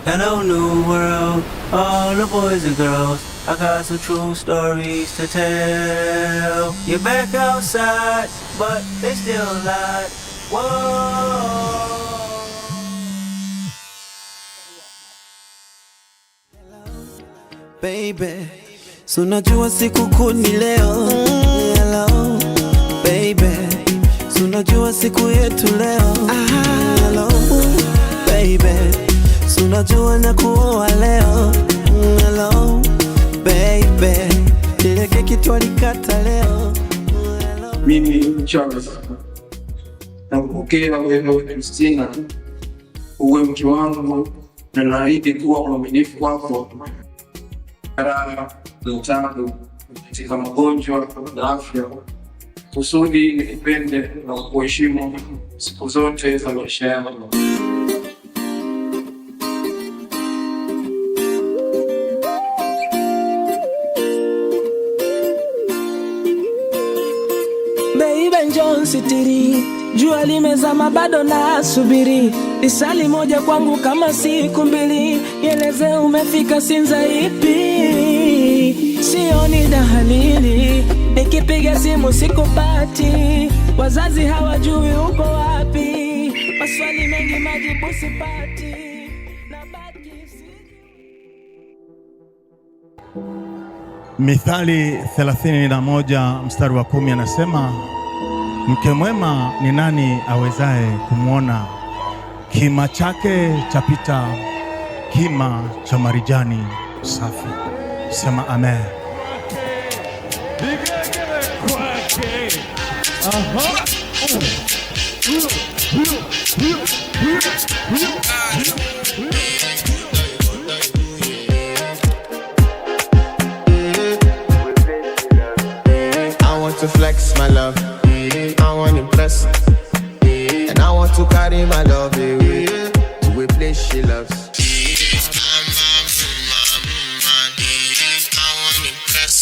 Hello, new world, all the boys and girls. I got some true stories to tell. You're back outside, but they still lie. Whoa. Baby, so unajua siku kuu ni leo. Hello, baby, so unajua siku yetu leo. Hello, baby, so unajua na kuoa leo. Hello, baby, ile keki tulikata leo. Mimi Charles nakupokea wewe Christina uwe mke wangu na naahidi kuwa mwaminifu kwako katika tangu katika magonjwa na afya, kusudi nikupende na kuheshimu siku zote za maisha yangu. Baby John City, jua limezama bado nasubiri. Isali moja kwangu kama siku mbili. Nieleze umefika Sinza ipi? Sioni dalili, nikipiga simu sikupati. Wazazi hawajui uko wapi. Maswali mengi majibu sipati. Mithali 31 mstari wa 10 anasema, mke mwema ni nani awezaye kumwona? Kima chake chapita kima cha marijani safi. Sema amen. I want to flex my love, I want to impress, and I want to carry my love away to a place she loves. I want to impress,